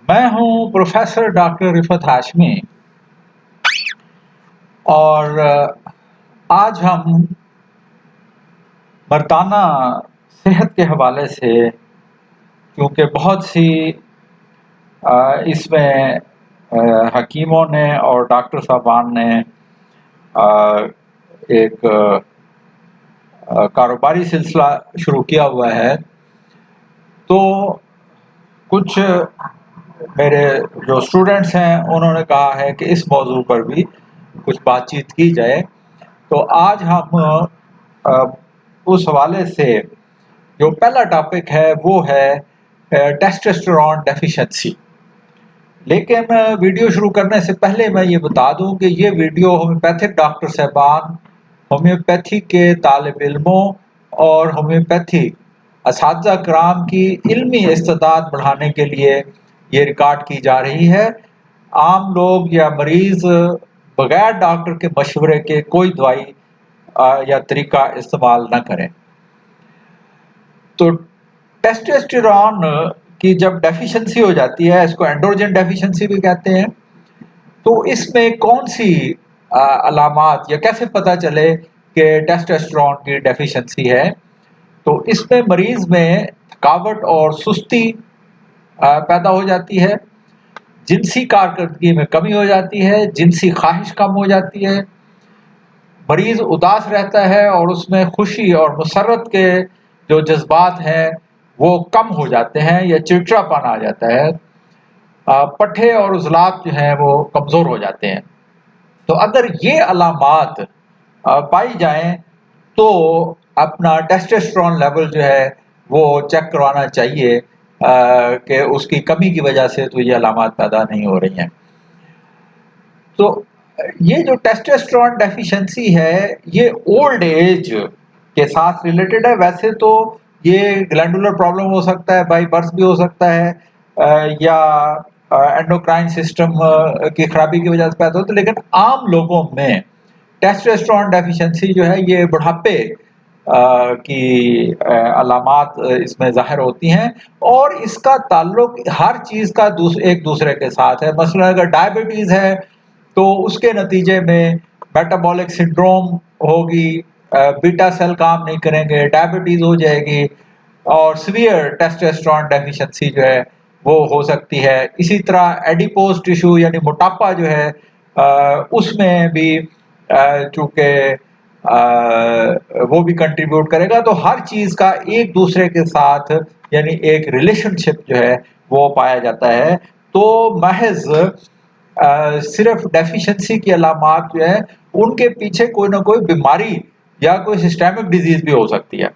मैं हूं professor doctor Rifat Hashmi और आज हम मर्दाना सेहत के हवाले से, क्योंकि बहुत सी इसमें हकीमों ने और डॉक्टर साहबान ने एक कारोबारी सिलसिला शुरू किया हुआ है। तो कुछ मेरे जो स्टूडेंट्स हैं उन्होंने कहा है कि इस मौजू पर भी कुछ बातचीत की जाए। तो आज हम उस हवाले से जो पहला टॉपिक है वो है टेस्टोस्टेरोन डेफिशिएंसी। लेकिन वीडियो शुरू करने से पहले मैं ये बता दूं कि ये वीडियो होम्योपैथिक डॉक्टर साहबान, होम्योपैथी के तालिब इल्मों और होम्योपैथी असातिज़ा कराम की इल्मी इस्तेदाद बढ़ाने के लिए ये रिकॉर्ड की जा रही है। आम लोग या मरीज़ बगैर डॉक्टर के मशवरे के कोई दवाई या तरीका इस्तेमाल न करें। तो टेस्टोस्टेरोन की जब डेफिशिएंसी हो जाती है, इसको एंड्रोजन डेफिशिएंसी भी कहते हैं, तो इसमें कौन सी अलामात या कैसे पता चले कि टेस्टोस्टेरोन की डेफिशिएंसी है। तो इसमें मरीज में थकावट और सुस्ती पैदा हो जाती है, जिनसी कारकर्दगी में कमी हो जाती है, जिनसी ख्वाहिश कम हो जाती है, मरीज उदास रहता है और उसमें खुशी और मुसर्रत के जो जज्बात हैं वो कम हो जाते हैं या चिड़चिड़ापन आ जाता है। पट्ठे और उज़लात जो हैं वो कमज़ोर हो जाते हैं। तो अगर ये अलामात पाई जाएं तो अपना टेस्टोस्टेरोन लेवल जो है वो चेक करवाना चाहिए कि उसकी कमी की वजह से तो ये अलामात पैदा नहीं हो रही हैं। तो ये जो टेस्टोस्टेरोन डेफिशिएंसी है ये ओल्ड एज के साथ रिलेटेड है। वैसे तो ये ग्लैंडुलर प्रॉब्लम हो सकता है, बाई बर्थ भी हो सकता है या एंडोक्राइन सिस्टम की खराबी की वजह से पैदा होता है, लेकिन आम लोगों में टेस्टोस्टेरोन डेफिशिएंसी जो है ये बुढ़ापे की अलामात इसमें ज़ाहिर होती हैं और इसका ताल्लुक हर चीज़ का एक दूसरे के साथ है। मसलन अगर डायबिटीज़ है तो उसके नतीजे में मेटाबॉलिक सिंड्रोम होगी, बीटा सेल काम नहीं करेंगे, डायबिटीज़ हो जाएगी और सीवियर टेस्टोस्टेरोन डेफिशिएंसी जो है वो हो सकती है। इसी तरह एडिपोज टिश्यू यानी मोटापा जो है उसमें भी चूँकि वो भी कंट्रीब्यूट करेगा। तो हर चीज़ का एक दूसरे के साथ यानी एक रिलेशनशिप जो है वो पाया जाता है। तो महज सिर्फ डेफिशिएंसी की अलामात जो है उनके पीछे कोई ना कोई बीमारी या कोई सिस्टेमिक डिजीज भी हो सकती है।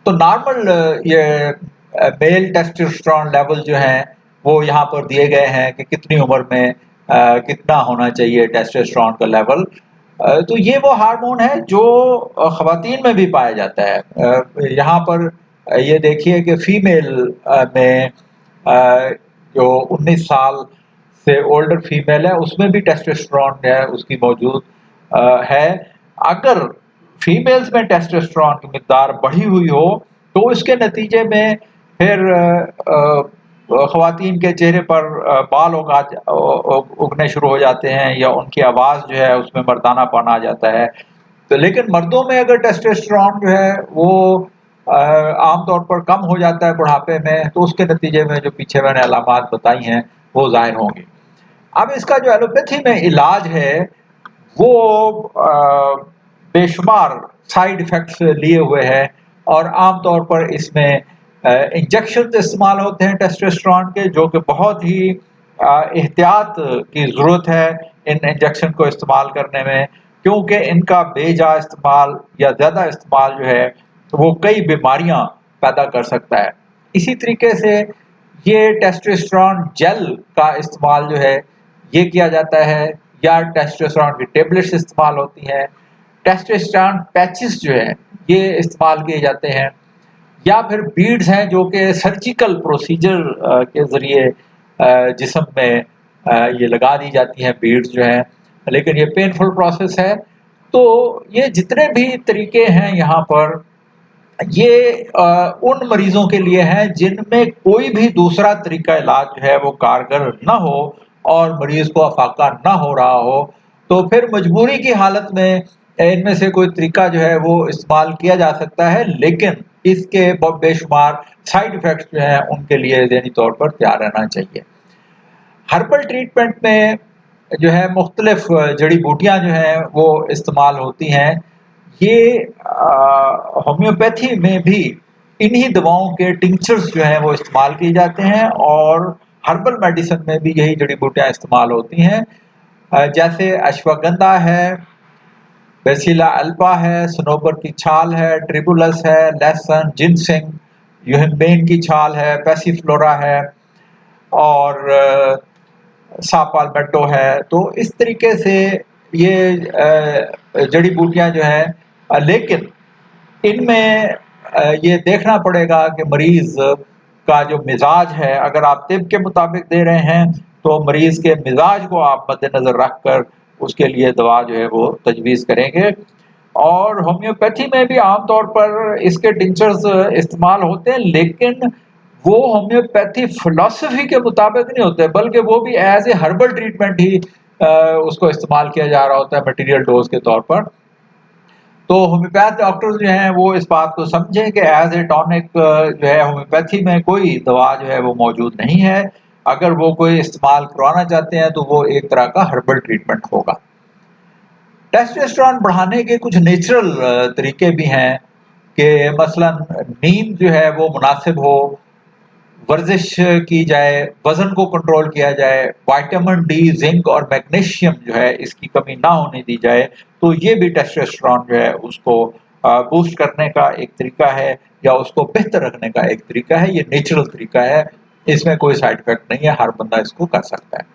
तो नॉर्मल ये मेल टेस्टोस्टेरोन लेवल जो है वो यहाँ पर दिए गए हैं कि कितनी उम्र में कितना होना चाहिए टेस्टोस्टेरोन का लेवल। तो ये वो हार्मोन है जो ख़वातीन में भी पाया जाता है। यहाँ पर ये देखिए कि फीमेल में जो 19 साल से ओल्डर फीमेल है उसमें भी टेस्टोस्टेरोन है उसकी मौजूद है। अगर फीमेल्स में टेस्टोस्टेरोन की मिकदार बढ़ी हुई हो तो इसके नतीजे में फिर ख़वातीन के चेहरे पर बाल उगने शुरू हो जाते हैं या उनकी आवाज़ जो है उसमें मर्दानापन आ जाता है। तो लेकिन मर्दों में अगर टेस्टोस्टेरोन जो है वो आमतौर पर कम हो जाता है बुढ़ापे में, तो उसके नतीजे में जो पीछे मैंने अलामात बताई हैं वो ज़ाहिर होंगी। अब इसका जो एलोपैथी में इलाज है वो बेशुमार साइड इफ़ेक्ट्स लिए हुए हैं और आमतौर पर इसमें इंजेक्शन इस्तेमाल होते हैं टेस्टोस्टेरोन के, जो कि बहुत ही एहतियात की ज़रूरत है इन इंजेक्शन को इस्तेमाल करने में, क्योंकि इनका बेजा इस्तेमाल या ज़्यादा इस्तेमाल जो है वो कई बीमारियां पैदा कर सकता है। इसी तरीके से ये टेस्टोस्टेरोन जेल का इस्तेमाल जो है ये किया जाता है या टेस्टोस्टेरोन की टेबलेट्स इस्तेमाल होती हैं। टेस्टोस्टेरोन पैचेस जो है ये इस्तेमाल किए जाते हैं या फिर बीड्स हैं जो कि सर्जिकल प्रोसीजर के ज़रिए जिस्म में ये लगा दी जाती हैं बीड्स जो हैं, लेकिन ये पेनफुल प्रोसेस है। तो ये जितने भी तरीके हैं यहाँ पर ये उन मरीजों के लिए है जिनमें कोई भी दूसरा तरीका इलाज जो है वो कारगर ना हो और मरीज को अफाका ना हो रहा हो, तो फिर मजबूरी की हालत में इनमें से कोई तरीका जो है वो इस्तेमाल किया जा सकता है, लेकिन इसके बेशुमार साइड इफेक्ट्स जो हैं उनके लिए ज़हनी तौर पर तैयार रहना चाहिए। हर्बल ट्रीटमेंट में जो है मुख्तलिफ जड़ी-बूटियाँ जो हैं वो इस्तेमाल होती हैं। ये होम्योपैथी में भी इन्हीं दवाओं के टिंक्चर्स जो हैं वो इस्तेमाल किए जाते हैं और हर्बल मेडिसिन में भी यही जड़ी-बूटियाँ इस्तेमाल होती हैं। जैसे अश्वगंधा है, बेसिला अल्बा है, सनोबर की छाल है, ट्रिबुलस है, लहसुन, जिनसेंग, यूहिम्बेन की छाल है, पैसिफ्लोरा है और सापालमेटो है। तो इस तरीके से ये जड़ी-बूटियाँ जो हैं लेकिन इनमें ये देखना पड़ेगा कि मरीज़ का जो मिज़ाज है, अगर आप तिब के मुताबिक दे रहे हैं, तो मरीज़ के मिज़ाज को आप मद्देनज़र रखकर उसके लिए दवा जो है वो तजवीज़ करेंगे। और होम्योपैथी में भी आम तौर पर इसके टिंचर्स इस्तेमाल होते हैं, लेकिन वो होम्योपैथी फिलॉसफी के मुताबिक नहीं होते, बल्कि वो भी एज़ ए हर्बल ट्रीटमेंट ही उसको इस्तेमाल किया जा रहा होता है मटीरियल डोज़ के तौर पर। तो होम्योपैथ डॉक्टर्स जो हैं वो इस बात को समझें कि एज़ ए टॉनिक जो है होम्योपैथी में कोई दवा जो है वो मौजूद नहीं है। अगर वो कोई इस्तेमाल करवाना चाहते हैं तो वो एक तरह का हर्बल ट्रीटमेंट होगा। टेस्टोस्टेरोन बढ़ाने के कुछ नेचुरल तरीके भी हैं कि मसलन नींद जो है वो मुनासिब हो, वर्जिश की जाए, वज़न को कंट्रोल किया जाए, विटामिन डी, ज़िंक और मैग्नीशियम जो है इसकी कमी ना होने दी जाए, तो ये भी टेस्टोस्टेरोन जो है उसको बूस्ट करने का एक तरीका है या उसको बेहतर रखने का एक तरीका है, ये नेचुरल तरीका है, इसमें कोई साइड इफेक्ट नहीं है, हर बंदा इसको कर सकता है।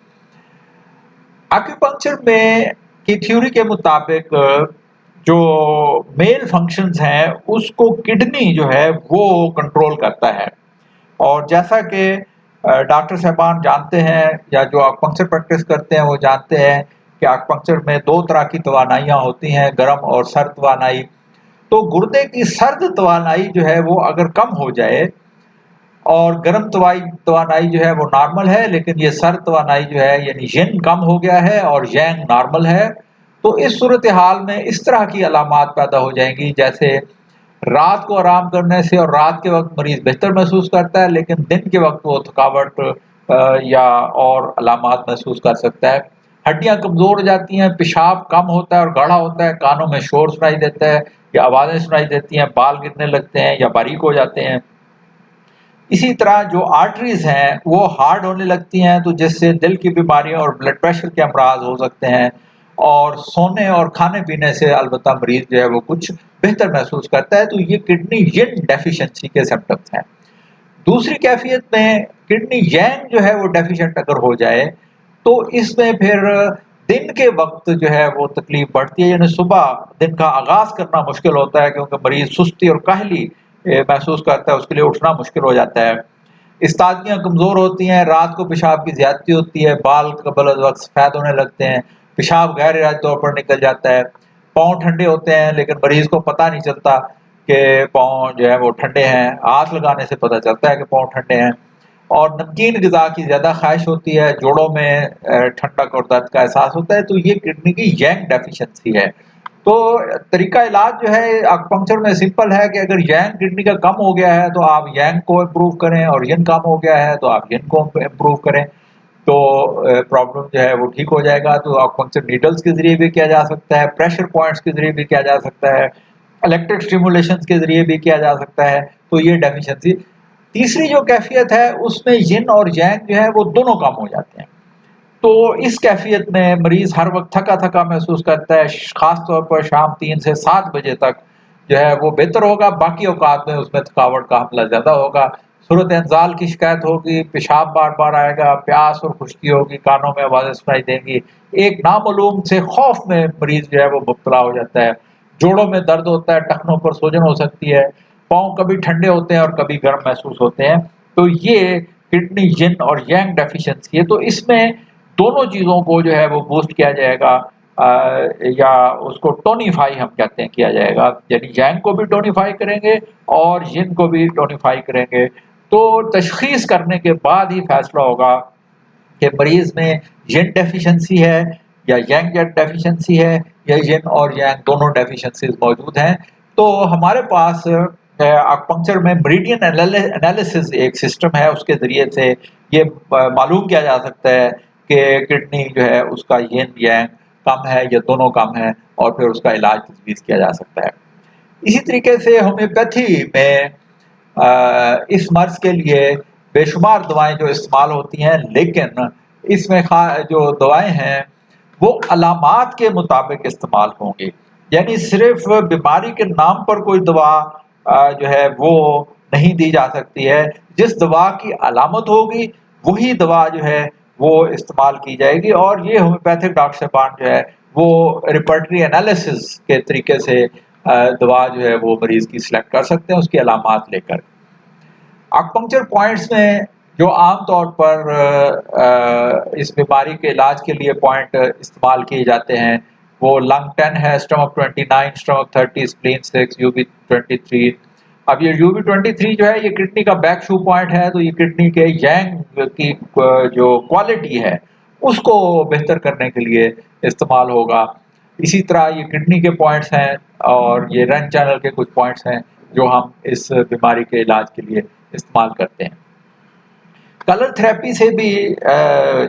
एक्यूपंक्चर में की थ्योरी के मुताबिक जो मेल फंक्शंस हैं उसको किडनी जो है वो कंट्रोल करता है। और जैसा कि डॉक्टर साहबान जानते हैं या जो एक्यूपंक्चर प्रैक्टिस करते हैं वो जानते हैं कि एक्यूपंक्चर में 2 तरह की तवानाइयाँ होती हैं, गर्म और सर्द तवानाई। तो गुर्दे की सर्द तवानाई जो है वो अगर कम हो जाए और गर्म तवानाई जो है वो नॉर्मल है, लेकिन ये सर्द तवानाई जो है यानी यिन कम हो गया है और yang नॉर्मल है, तो इस सूरत हाल में इस तरह की अलामात पैदा हो जाएंगी, जैसे रात को आराम करने से और रात के वक्त मरीज बेहतर महसूस करता है, लेकिन दिन के वक्त वो थकावट या और अलामात महसूस कर सकता है। हड्डियां कमजोर हो जाती हैं, पेशाब कम होता है और गाढ़ा होता है, कानों में शोर सुनाई देता है या आवाजें सुनाई देती हैं, बाल गिरने लगते हैं या बारीक हो जाते हैं। इसी तरह जो आर्टरीज हैं वो हार्ड होने लगती हैं, तो जिससे दिल की बीमारियां और ब्लड प्रेशर के अमराज हो सकते हैं। और सोने और खाने पीने से अलबत्ता मरीज जो है वो कुछ बेहतर महसूस करता है, तो ये किडनी यिन डेफिशिएंसी के सिम्पटम्स हैं। दूसरी कैफियत में किडनी yang जो है वो डेफिशिएंट अगर हो जाए, तो इसमें फिर दिन के वक्त जो है वो तकलीफ बढ़ती है, यानी सुबह दिन का आगाज करना मुश्किल होता है, क्योंकि मरीज सुस्ती और काहली महसूस करता है, उसके लिए उठना मुश्किल हो जाता है। इस्तादियाँ कमज़ोर होती हैं, रात को पेशाब की ज़्यादती होती है, बाल कबल वक़्त सफ़ेद होने लगते हैं, पेशाब गैर इरादी तौर पर निकल जाता है, पाँव ठंडे होते हैं लेकिन मरीज़ को पता नहीं चलता कि पाँव जो है वो ठंडे हैं, हाथ लगाने से पता चलता है कि पाँव ठंडे हैं। और नमकीन ग़िज़ा की ज़्यादा ख़्वाहिश होती है, जोड़ों में ठंडक और दर्द का एहसास होता है, तो ये किडनी की yang डेफिशिएंसी है। तो तरीका इलाज जो है एक्यूपंक्चर में सिंपल है कि अगर yang किडनी का कम हो गया है तो आप yang को इम्प्रूव करें और yin कम हो गया है तो आप yin को इम्प्रूव करें, तो प्रॉब्लम जो है वो ठीक हो जाएगा। तो एक्यूपंक्चर नीडल्स के ज़रिए भी किया जा सकता है, प्रेशर पॉइंट्स के ज़रिए भी किया जा सकता है, इलेक्ट्रिक स्टिमुलेशंस के ज़रिए भी किया जा सकता है, तो ये डेफिशिएंसी। तीसरी जो कैफियत है उसमें yin और yang जो है वो दोनों कम हो जाते हैं। तो इस कैफियत में मरीज हर वक्त थका-थका महसूस करता है, ख़ास तौर पर शाम 3 से 7 बजे तक जो है वो बेहतर होगा, बाकी औकात में उसमें थकावट का हमला ज़्यादा होगा। सूरत-ए-इंज़ाल की शिकायत होगी, पेशाब बार-बार आएगा, प्यास और खुश्की होगी, कानों में आवाज़ें सुनाई देंगी। एक नामालूम से खौफ में मरीज जो है वो मुब्तला हो जाता है। जोड़ों में दर्द होता है, टखनों पर सूजन हो सकती है, पाँव कभी ठंडे होते हैं और कभी गर्म महसूस होते हैं। तो ये किडनी यिन और yang डेफिशिएंसी है, तो इसमें दोनों चीज़ों को जो है वो बूस्ट किया जाएगा या उसको टोनिफाई हम कहते हैं किया जाएगा, यानी यांग को भी टोनिफाई करेंगे और यिन को भी टोनिफाई करेंगे। तो तशख़ीस करने के बाद ही फैसला होगा कि मरीज़ में यिन डेफिशिएंसी है या यांग डेफिशिएंसी है या यिन और यांग दोनों डेफिशिएंसीज मौजूद हैं। तो हमारे पास एक्यूपंक्चर में मेरिडियन एनालिसिस एक सिस्टम है, उसके ज़रिए से ये मालूम किया जा सकता है कि किडनी जो है उसका यिन यांग कम है या दोनों कम है, और फिर उसका इलाज तजवीज़ किया जा सकता है। इसी तरीके से होम्योपैथी में इस मर्ज़ के लिए बेशुमार दवाएँ जो इस्तेमाल होती हैं, लेकिन इसमें जो दवाएँ हैं वो अलामात के मुताबिक इस्तेमाल होंगी, यानी सिर्फ़ बीमारी के नाम पर कोई दवा जो है वो नहीं दी जा सकती है। जिस दवा की अलामत होगी वही दवा जो है वो इस्तेमाल की जाएगी, और ये होम्योपैथिक डॉक्टर साहबान जो है वो रिपर्टरी एनालिसिस के तरीके से दवा जो है वो मरीज़ की सिलेक्ट कर सकते हैं उसकी अलामात लेकर। एक्यूपंक्चर पॉइंट्स में जो आम तौर पर इस बीमारी के इलाज के लिए पॉइंट इस्तेमाल किए जाते हैं, वो लंग 10 है, स्टमक 29, स्टमक 30, स्प्लीन 6, यूबी 23। अब ये यूबी 23 जो है ये किडनी का बैक शू पॉइंट है, तो ये किडनी के यांग की जो क्वालिटी है उसको बेहतर करने के लिए इस्तेमाल होगा। इसी तरह ये किडनी के पॉइंट्स हैं और ये रन चैनल के कुछ पॉइंट्स हैं जो हम इस बीमारी के इलाज के लिए इस्तेमाल करते हैं। कलर थेरेपी से भी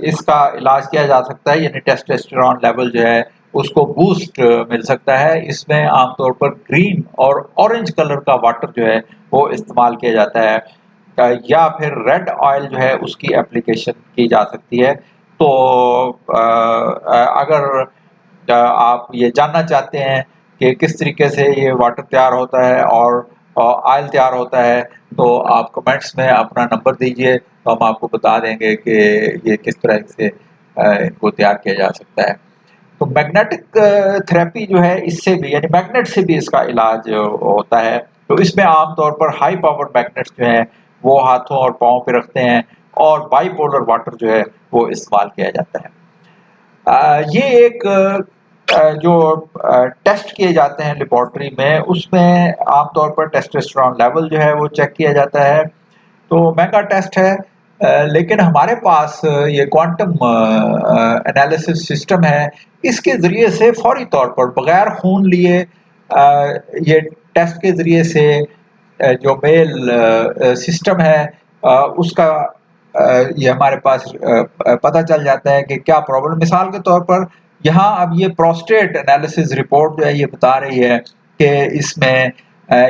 इसका इलाज किया जा सकता है, यानी टेस्टोस्टेरोन लेवल जो है उसको बूस्ट मिल सकता है। इसमें आमतौर पर ग्रीन और ऑरेंज कलर का वाटर जो है वो इस्तेमाल किया जाता है, या फिर रेड ऑयल जो है उसकी एप्लीकेशन की जा सकती है। तो अगर आप ये जानना चाहते हैं कि किस तरीके से ये वाटर तैयार होता है और ऑयल तैयार होता है, तो आप कमेंट्स में अपना नंबर दीजिए, तो हम आपको बता देंगे कि ये किस तरह से इनको तैयार किया जा सकता है। तो मैग्नेटिक थेरेपी जो है इससे भी, यानी मैग्नेट से भी इसका इलाज होता है। तो इसमें आमतौर पर हाई पावर मैग्नेट्स जो हैं वो हाथों और पाँव पे रखते हैं, और बाइपोलर वाटर जो है वो इस्तेमाल किया जाता है। ये एक जो टेस्ट किए जाते हैं लेबोरेटरी में, उसमें आमतौर पर टेस्टोस्टेरोन लेवल जो है वो चेक किया जाता है। तो महंगा टेस्ट है, लेकिन हमारे पास ये क्वांटम एनालिसिस सिस्टम है। इसके ज़रिए से फौरी तौर पर बगैर खून लिए ये टेस्ट के ज़रिए से जो मेल सिस्टम है उसका ये हमारे पास पता चल जाता है कि क्या प्रॉब्लम। मिसाल के तौर पर यहाँ अब ये प्रोस्टेट एनालिसिस रिपोर्ट जो है ये बता रही है कि इसमें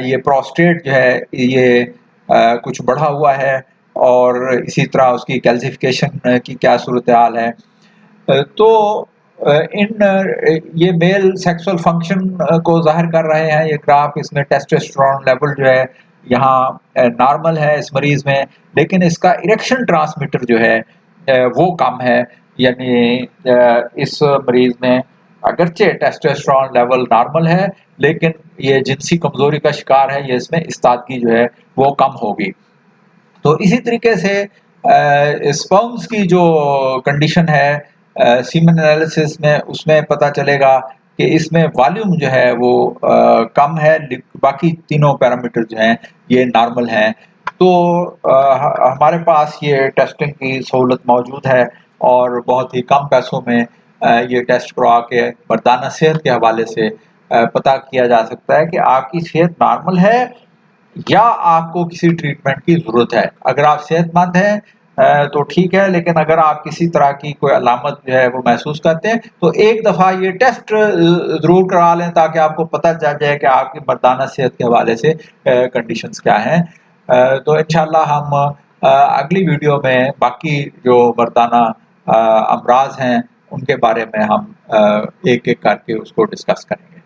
ये प्रोस्टेट जो है ये कुछ बढ़ा हुआ है, और इसी तरह उसकी कैल्सिफिकेशन की क्या सूरत हाल है। तो ये मेल सेक्सुअल फंक्शन को ज़ाहिर कर रहे हैं ये ग्राफ। इसमें टेस्टोस्टेरोन लेवल जो है यहाँ नॉर्मल है इस मरीज़ में, लेकिन इसका इरेक्शन ट्रांसमीटर जो है वो कम है, यानी इस मरीज़ में अगरचे टेस्टोस्टेरोन लेवल नॉर्मल है, लेकिन ये जिनसी कमज़ोरी का शिकार है, ये इसमें इस्तादगी जो है वो कम होगी। तो इसी तरीके से स्पर्म्स की जो कंडीशन है सीमेन एनालिसिस में, उसमें पता चलेगा कि इसमें वॉल्यूम जो है वो कम है, बाकी तीनों पैरामीटर जो हैं ये नॉर्मल हैं। तो हमारे पास ये टेस्टिंग की सहूलत मौजूद है, और बहुत ही कम पैसों में ये टेस्ट करवा के मर्दाना सेहत के हवाले से पता किया जा सकता है कि आपकी सेहत नॉर्मल है या आपको किसी ट्रीटमेंट की ज़रूरत है। अगर आप सेहतमंद हैं तो ठीक है, लेकिन अगर आप किसी तरह की कोई अलामत जो है वो महसूस करते हैं, तो एक दफ़ा ये टेस्ट ज़रूर करा लें, ताकि आपको पता चल जाए कि आपकी मर्दाना सेहत के हवाले से कंडीशंस क्या हैं। तो इंशाअल्लाह हम अगली वीडियो में बाकी जो मर्दाना अमराज़ हैं उनके बारे में हम एक-एक करके उसको डिस्कस करेंगे।